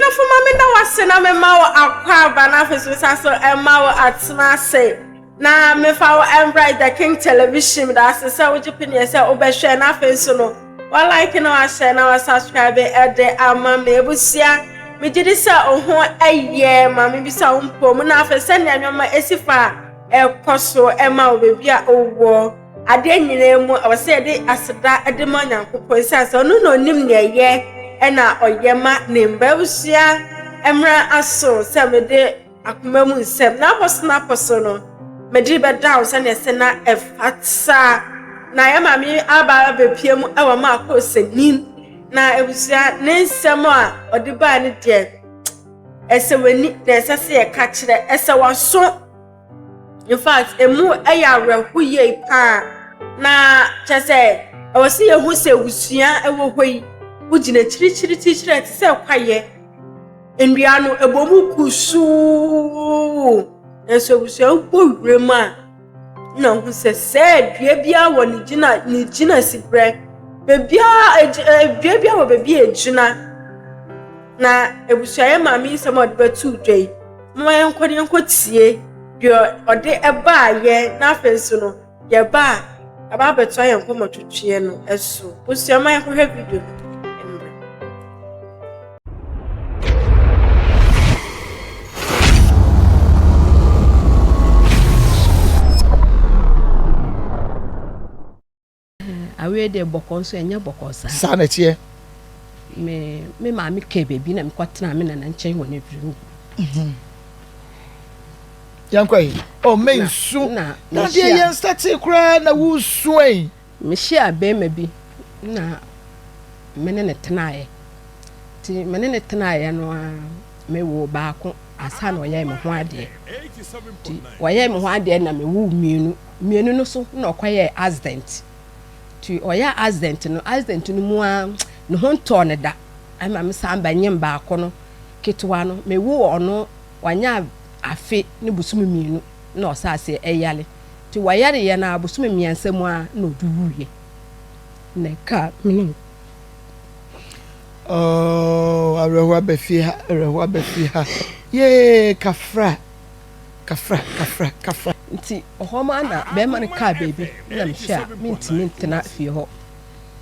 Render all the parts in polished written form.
na fuma me na wase na me ma wo akwa ba na fesu saso e ma wo atena se na me fa wo Embrace the King television da se se wo jipini se obehwe na fesu no wa like na wa share na wa subscribe e de ama me ebusia me gidi se oho eye ma me bisa wo mpom na afese ne anwoma esifa e koso e ma wo bebia owo ade nyire mu o se de aseda de ma nyankopon sase no no nim ne ye ena oyema ne mbabusia emra aso se me de akoma mu nsem na poso no me di be down se ne se na efatsa na ya mami aba bepie mu ewa ma akose nim na ebusia ne nsem a odiba ne de ese wani na ese se e ka kire ese waso in fact emu eya rehuye pa na chese awasi yehu se usua ewo hoi ugina chiri ti se kwaye ndua no ebomu kusu eso usua gbowrema na hu se dua bia wo ni gina sibre bia wo bebia ejuna na ebusua ye mami se mod betu dwei mo yen kotie dio ode eba ye na afensu no ye ba aba betu ayen ko motutue no eso busua man ko hwe video awe de bokonso enya bokosa sa na tie me ma me ke bebi na me kwatena me na nchen wona biru yankwai o me su na de yen start kra na wo su en me hia be ma bi na me ne tenae ti me ne tenae no me wo ba ko asa na oya me ho ade ti oya me ho ade na me wo mienu no so na okoye accident ti oya accident no mu a no honto ne da ama me samba nyem ba ko no ketwa no me wo ono wanya afi ne busum mienu na osase eyale ti wayare ye na busum miensa mu a na oduwuye ne ka mini arewa be fi ha ye kafra nti ohoma na be ma ne ka baby na me hia mintimi ntena fi ho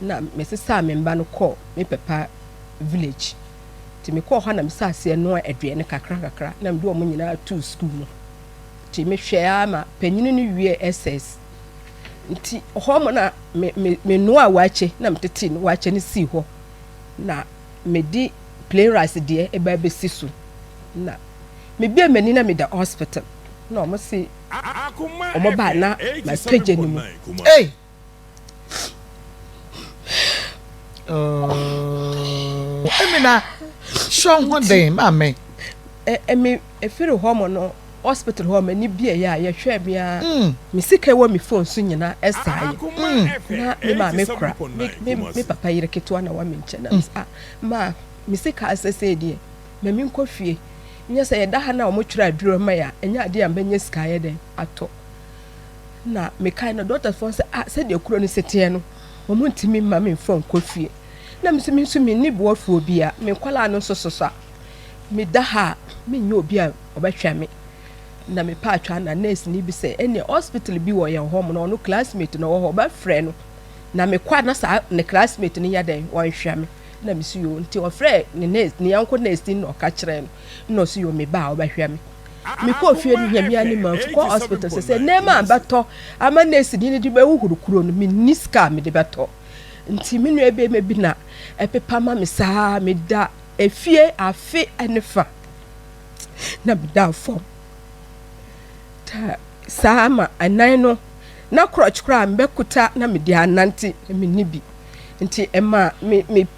na me sesa me mba no call me papa village ti me call ho na me sase no adue ne kakra na me do mo nyina to school no ti me hwea ma panyini no wie SS nti ohoma na me no a wache na me tete no wache ne si ho na me di plain rice de e ba be sisu na me bia mani na me da hospital no mo si omo ba na ma page ni mu emina shon ho dem amen me efiri ho mo no hospital ho mani bia ya hwe bia me sika wo me phone so nyina esai na me ma me kra me papa yire keto na wa me nche na ma me sika asese die me nkofie nya se ye da ha na o mo twira aduro ma ya enya ade ya mbanye sika ye den ato na me kai na doctor for se de kuro ni setie no o mo ntimi ma me phone kofie na me so me ni bo afu obi a me kwala no sososa me da ha me nya obi a obehwa me na me pa atwa na nurse ni bi se ene hospital bi wo ye home no no classmate no wo ho ba frɛ no na me kwa na sa ne classmate ni ya den won hwa me na me su yo nti o frɛ ne nurse ni yanko nurse no ka kyerɛ no su yo me ba wo ba hwa me ko fie no hia bia ni ma ko hospital se ne ma ba to ama nurse ni di ba wuhuru kuro no me niska me de ba to nti me no ebe me bi na epepa ma me saa me da efie afi anefa na bi da form ta sama anan no na krochkra mbekuta na me dia nanti me nibi nti ema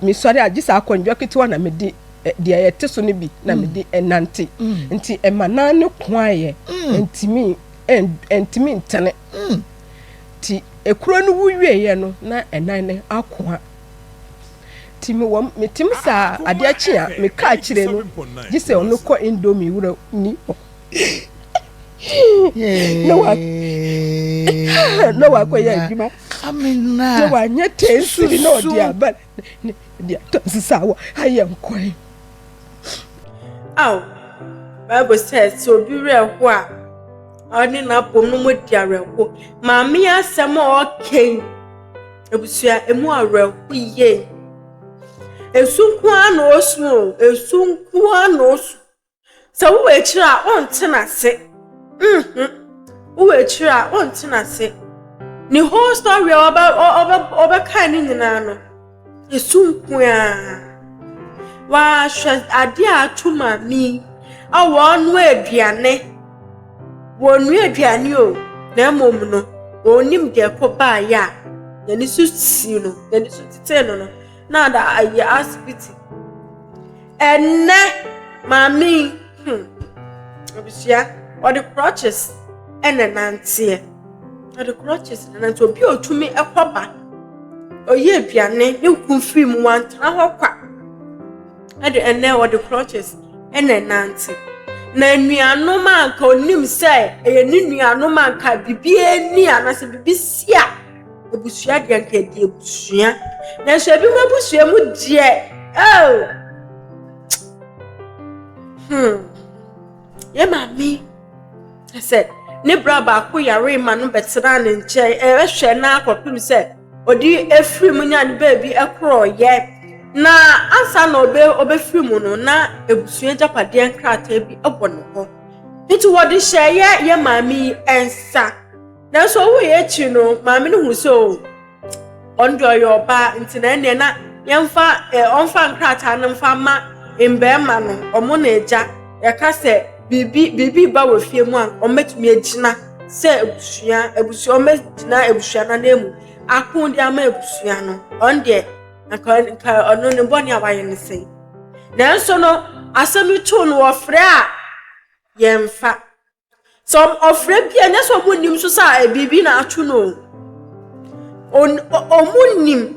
me sori agisa akondwa ketewa na me di dia yeteso ne bi na me di enanti nti ema na ne kwaye entimi ntane ti ekuro no wuwie ye no na enan ne akoa ti me tim sa ade achi a me ka kire no gise ono ko indomie wura ni no wa ko ya juma amina no wa nya tensi no dia ba dia to sawa ayen ko Aw, Bible says so be real kwa. Oni na pom no mo di arewo. Maami asem okay. Ebusua emu arewo ye. Esunku ana osu, esunku ana osu. So wo echira on tena se. Wo echira on tena se. Ni whole story oba kan ni nyina no. Esunku ya. Wa hwe ade atuma mi. Awonu aduane. Wonu aduane o. Na mom no. Onim de ko ba ya. Yani su si no. Yani su tete no. Na da aye asipiti. Enne mami. Obisia. Or the crutches. Enne nantie. Or the crutches. Nantie obi otumi ekoba. Oye aduane. Ni kunfiri mu wantena ho kwa. Enne or the crutches. Enne nantie. Na nuano manka onim se ni nuano manka bibie ni anase bibisia ebusua de anka de ebusua na so bi mabusua mu de ye mami I said ne braba ko yare ma no betera ne nche ehwe na akopim se odi efri mu nya ne baby ekro ye na ansa na obefiri mu no na ebusua japade nkrata bi ebono ho nti wodi hye ye mami ensa na so wo ye chi no mami no hu so ondo yoba nti na ne na yemfa onfa nkrata no mfa ma embema no omo na eja ye ka se bibi ba wo fie mu an ometumi agina se ebusua ometuna ebusua na nemu akon dia ma ebusua no onde nka ono ne boni abaye ne sei na nso no asemi to no ofre a yemfa some ofre bia nya so munim so sa bibi na atu no omunim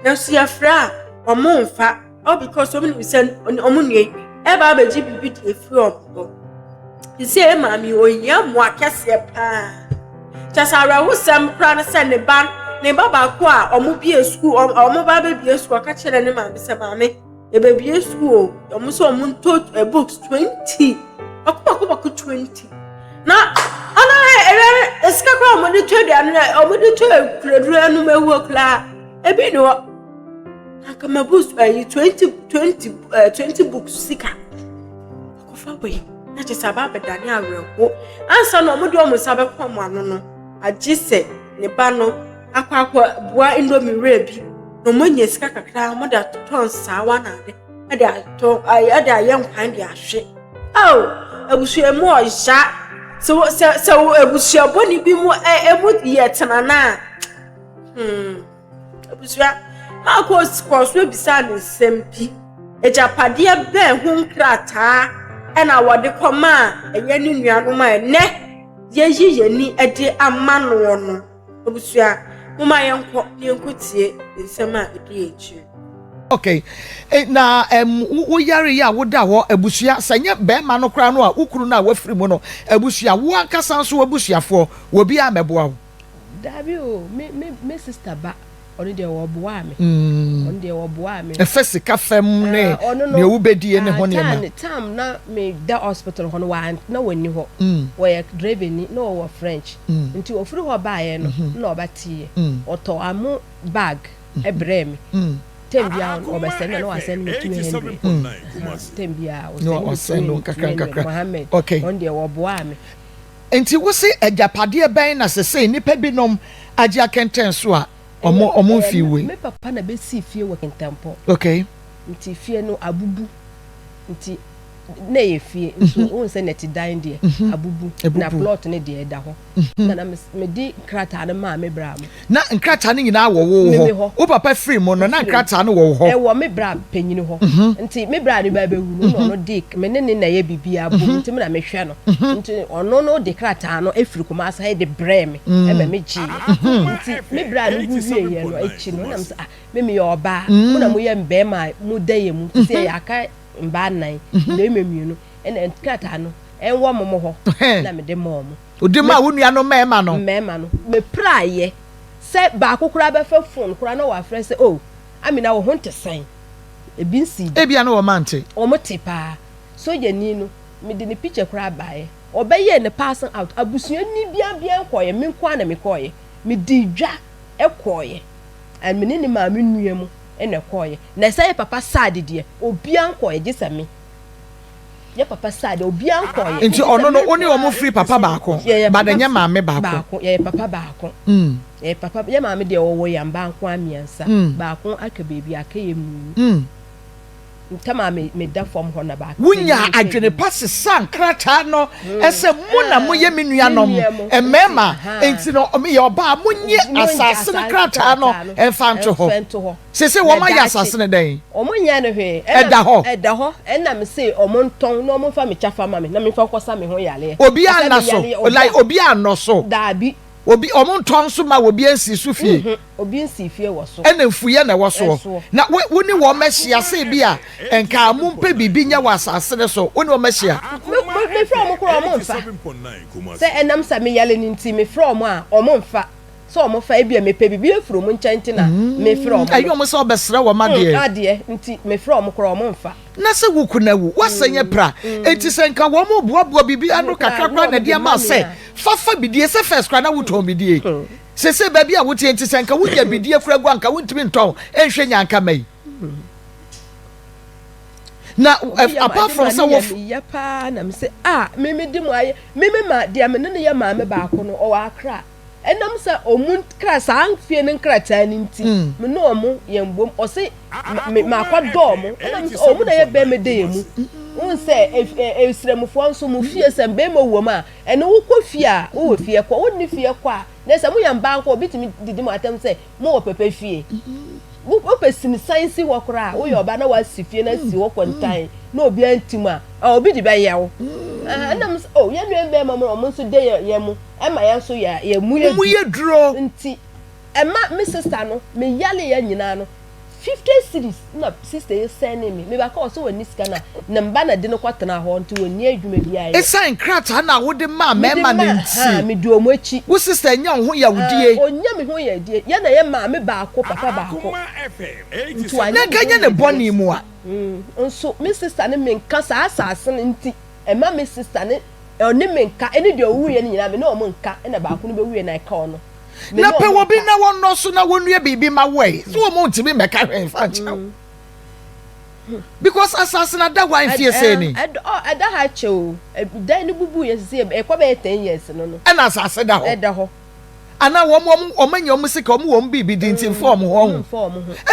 na so yafre a omunfa all because omunim say omunue e ba beji bibi de free obo isi e mami onya mo akese pa chasara wo sem kra na se ne ban ne baba ko a omo bie school omo baba bie school ka chere ne ma be se mame e be bie school omo so omo to books 20 akoma 20 na ana eska ko omo de twede anu omo de twede kuraduru anu mewu kla e bi no akama books 20 books sika akofa boy na chesa baba dani awereko ansa no omo de omo sabe kwam anu no agise ne ba no akwa bua indomi rebi no monye sika kakra mo da ton sawa na de ada to ada yen kwan de ahwe abusua mu oja so abusua boni bi mu emu ye tenana abusua ma ko so bisa ne sempi ejapade be hu nkrata ena wode koma enye ni nuanu ma ne yeyi yeni ede amano no abusua mama yenko tie nsema edi echi. Okay. Na wo yare ya wo da ho abusua sanye be ma no kra no a ukuru na wafiri mu no abusua wo akasa so abusuafo wo bi ameboa wo. Dabi o me sister ba oni de wo boa me. Oni de wo boa me. Efesi ka fam ne wo bedie ne ho ne ma. Tam na me da hospital ho no wa na wani ho. Wo ye driver ni no wo French. Nti ofuru ho ba ye no na obatie. Oto amu bag ebrem. Tembia obesene no asene me 200. Tembia o sene kakra. Mohammed. Okay. On de wo boa me. Enti wo se ajapade ben na sese nipa binom agi akenten so a omo fi we. Me papa na be si fie wo kentampo. Okay. Nti fie no abubu. Nti na ye fie nso won se net dan de abubu na plot ne de da ho. Na me di krata na ma me bra mo. Na nkrata ne nyina wo ho. O papa free mo no na nkrata ne wo ho. Wo me bra panyini ho. Nti me bra ne ba be wu no no dik me ne na ye bibia abu nti me na me hwe no. Nti ono no de krata no efiri kuma asa de bre me e ma me gi. Nti me bra ne hu wie ye no echi no na me sa me ye oba mo na mo ye mbe ma mo daye mu se ya ka mba nan le memienu ene krata no enwo momo ho na me de mom odi ma wo nua no mema no me praye se ba kokura be fa phone kura na wa frɛ sɛ amina wo honte san ebi nsi ebia no wo mante o mote pa so ye ni no me de ne picture kra baaye obeye ne passing out abusua ni bia koye me kwa na me koye me di dwa ekoye and me ne ma me nua mu ene koye na say papa sad de obia koye gisa me ye papa sad obia koye nti ono no oni o mo free papa baako ba da nya maame baako ye papa baako ye papa ye maame de wo yamba nko amiensa baako aka bebi aka ye mu ntama me da form ho na baako wunya adwene passe sankrata no ese mu na mo ye menua nom emema enti no ye oba munye asase na krata no emfa nto ho sese wo ma ya asase ne den omunya ne hwe eda ho na me say omonton no mo fa me chafa ma me na me fa kosa me ho yale obi anaso like obi anoso dabi obi omonton so ma obi ansi so fie obi ansi fie wo so ena mfuye na wo so na woni wo mehia se bia enka amumpe bibi nya wasase ne so woni wo mehia me from ko o monfa se enam sa me yale ni nti me from a o monfa so o monfa e bia me pe bibi efuro mo nkyante na me from ayo mo so obesra wo ma de ade nti me from ko o monfa na se wukuna wu wasanye pra enti se nka wo mo boaboa bibi anu kakrakra na dia ma se fafa bidie se first kra na wuton bidie se baby a wuti enti se nka wunya bidie kura gwa nka wuntimi nton enhwe nyanka mai na apart from so wo ya pa na me se me di mo aye me ma dia me ne ya ma me baako no o wa akra enam se omun kra san fie ne nkrata ni nti me no omu yembom o se ma kwa do mo enam se omu na ye be me de mu un se esremufo nso mu fie se be mo wo ma ene wo kɔ fie a wo fie kɔ wo ni fie kɔ a na se mo yamba nko bitimi didi mo atem se mo wo pepe fie wo pesini science wo kra wo yo ba na wa si fie na si wo kwantan na obi antim a obi di ba yewo enam se ye nu be ma mo nso de ye mu e ma ye nso ya mu ye duro nti e ma me sister no me yale ya nyina no 50 series na sister you send me ba ka so wani sika na mba na de no kwatena ho nti woni adwuma bia ye esa nkrata na wo de ma me nti me du omo achi wo sister nya ho ya wudie onya me ho ya die ye na ye ma me ba ko papa ba ko na ganya ne boni mu a nso me sister ne me nka sa asase nti e ma me sister ne oni me nka eni de owu ye nyina me na omo nka na ba ko no be wu ye na ka ono na pe wo bi na won no so na wonua bibi ma we so wo mo ntimi meka hwen fa chaw because assassin da wan fie say ni ada ha chew dan ni bubu ye se e kwa be 10 years no na assassin da ho da ho ana wo manya wo sika wo bibi di ntim form ho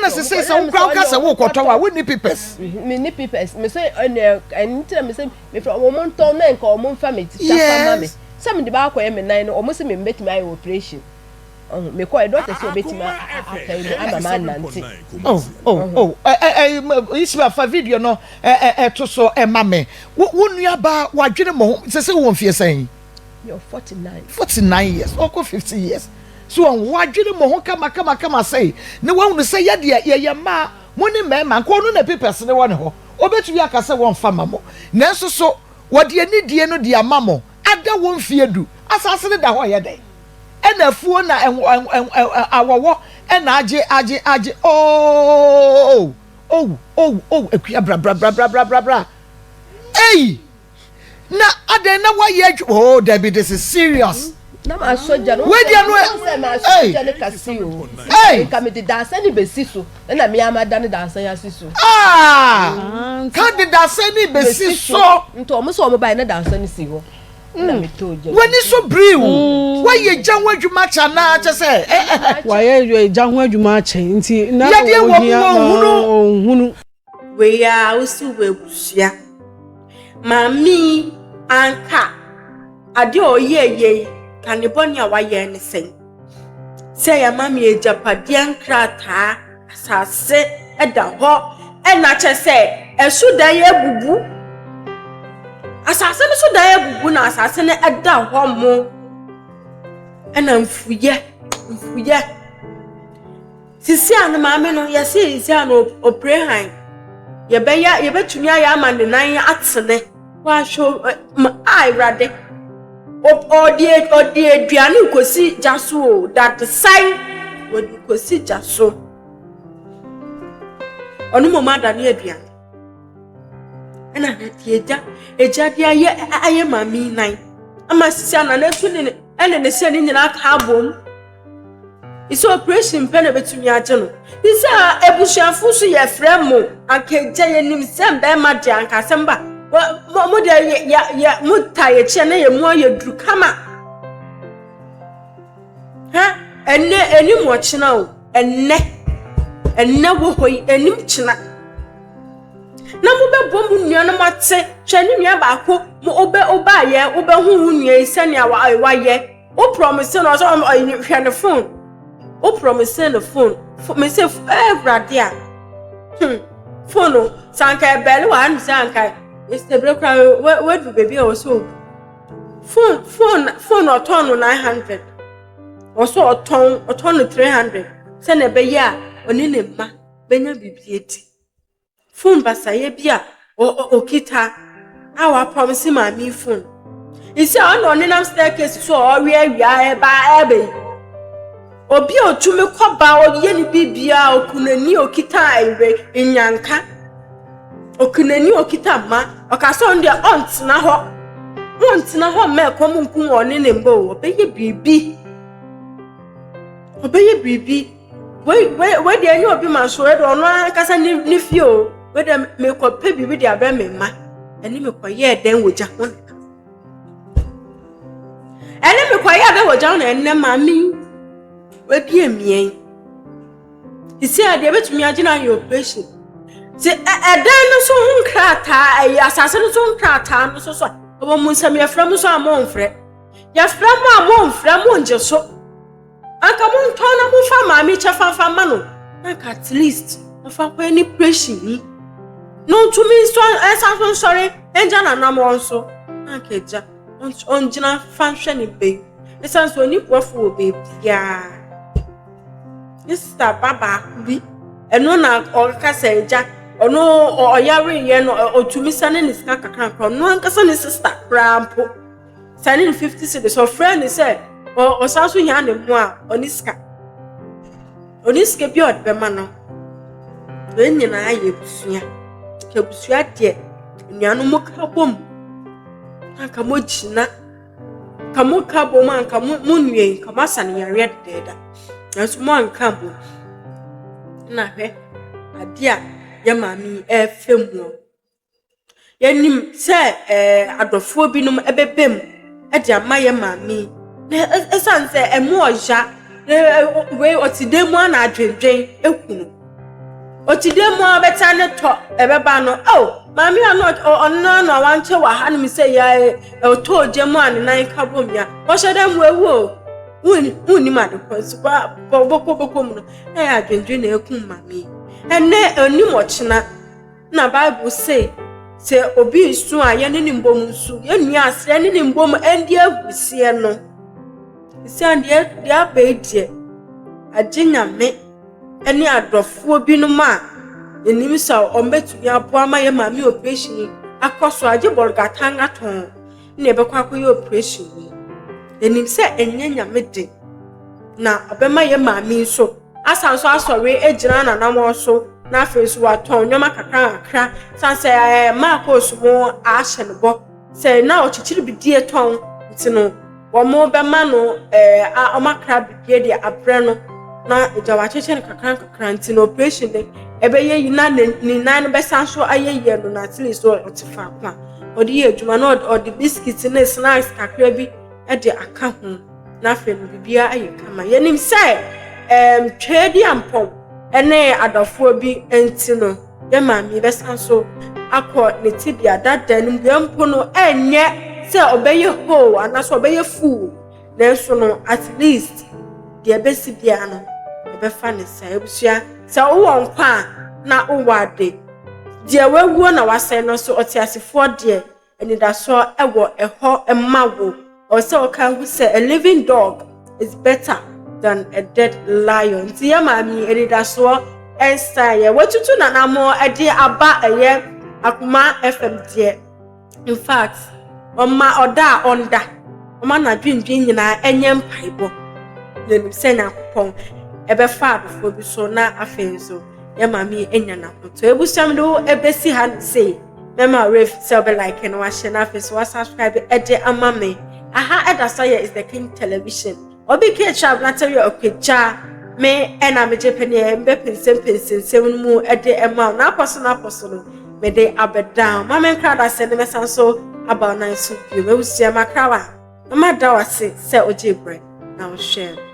na se se wo kwa ka se wo kwoto wa wo ni papers me ni papers me say enti me say me from wo monton na nka wo mfa me ti chafa ma me some de ba akwa me nan no omo se me mbetimi ayi operation me call a doctor so betimi ama man nanti isba fa video no to so mame wo nua ba wadwene mo se wo mfie san you're 49 years oko 50 years so wadwene mo ho kama say ne wo hu say ye ma mo ni mema ko no na papers ne won ho obetu aka se won fa mamo nanso so wode anidie no de amamo ada wo mfie du asase ne da ho ye den ena fuo na awowo ena age ekua bra ei na ada na wa ye Debbie, this is serious na ma soja no we dia no ma soja ne kasi o ka me de dansa ni besiso na me amada ne dansa ya siso ka de dansa ni besiso nto o mo so mo bai na dansa ni si ho na me toje wani so briu wa ye janwa adwuma cha na che se wa ye janwa adwuma cha nti na ya de wo hunu we ya usu we busia mami anka ade oyeye kaniboni awaye ne sen se ya mami ejapade ankrata asase eda ho ena che se esu da ye bubu asase ne so da ye bubu na asase ne eda ho mo ena mfuye sisi anu mami no ya sisi anu oprehan ye betumi aya amane nan atene wa show ai rade odie aduane kosi jaso that sign wodi kosi jaso onu mama da ne aduane na eja dia aye mami nan ama sisi na na tu ne ene ne se ne nyina ka bom iso operation pe na betumi age no isa ebusuafo so ye fremo ankeja ye nim sem be ma de anka sem ba mo de ya muta ye che na ye mu ye duru kama ha eni mo china o enne wo hoyi enim china na mo be bom nua na mate hwe ni nua ba ko mo oba ye oba hu nua isani wa ye o promise no so hwe ne phone o promise the phone me say everybody a phone sanka bele wa anu sanka Mr. Broker where do baby also phone oton 900 also oton 300 say na be ya oni ne ma benya bibieti phone basaye bia okita our promise ma me phone isi on nam staircase so owia ba ebe obi otumi koba oye ni bibia okunani okita iwe enyanka okunani okita ma okaso nde ontina ho me kom nkun oni ne mbo obeye bibi we de enyo obi ma so e do no akasa ni fio we de me ko pe bibi de abra me ma eni me ko ye den woja ho eni me ko ye be woja ho enne ma mi we bi emien isi ade betumi agina your operation se edan no so hunkrata asase no so hunkrata no so obo munsam ya framu so amonfre ya framu amonfre mo nje so anka mo ntona mo fa ma mi chefa ma no anka at least mo fa kwa ni pressure ni no to me so esa sorry enja na na mo so anka eja on jina function ni be esa so ni kwafo obe bia Sister Baba bi eno na okasa eja ono oyare ye no otumi sane ni sika kakran no ankasa ni sister krampo sane ni 50 cedis so friend ni say osaso hia ne mu a oniska bi od be ma no enyina aye busua ke busua de nuanu mo ka bom anka mo jina kamo ka bom anka mo nue kama sane yare de da As one campo na hwe adia ya mami efemu yanim se adofo binum ebebem e dia ma ya mami na esan se emu oja we otidemu na adwendwen ekunu otidemu abeta ne to ebeba no mami ono no wanche wa hanum se ya oto ojemu an nan kabom ya wo shedem wewu uni ma de kwa boko mu na adwendwe na ekun mami ene oni mochina na bible say obi su aye ne nimbom nsu enu ase ne nimbom endi agusie no isi ande dia beedie aginyame ene adofo bi no ma enim sa ombetu ya po ama ye mami operation akoso age borgatanga ton na ebekwa akoye operation enim se enyanya mede na obema ye mami so asanso asore ejira na namo so na afesu waton nyoma kakra sanse ma ko sumo a hyenebo se na ochichiri bidie ton ntino wo mo bema no omakra bidie de abre no na ejawa chechen kakra ntino operation de ebeye yina ni nan be sanso ayeye no na atli so otifa kwa odi adwuma no odi biscuits na snacks kakra bi ede aka ho na afen bibia ayekama yenim sai twedi ampom ene adofo bi entino ye mami be sanso akọ ne tibia dada nim biampo no enye se obeye ho anaso obeye fu na so no at least de besi bia no be fa ne sai ebusua se wo nkwa na owade de wewuo na wasai no so otiasefo de eni da so ewo eho emawo or so can we say a living dog is better than a dead lion. Tia mami edida so ensaye watutu na namo ede aba eye akuma FM die. In fact, oma oda onda oma na dwindwin nyina enye mpaibo. Yenim se na kupon ebe fa before bi so na afenso ye mami enya na koto ebusiam do ebesi han say mema ref so be like and wa share na face wa subscribe e de ama me aha eda so here is the King Television obi ke travel na tell you okweja me ena me jepani e mbe pensen mu e de ama na apostle no me de abedan mama nkra da se ne mesan so about 9 so bi me usia makrawa mama da wase se oje bre na o share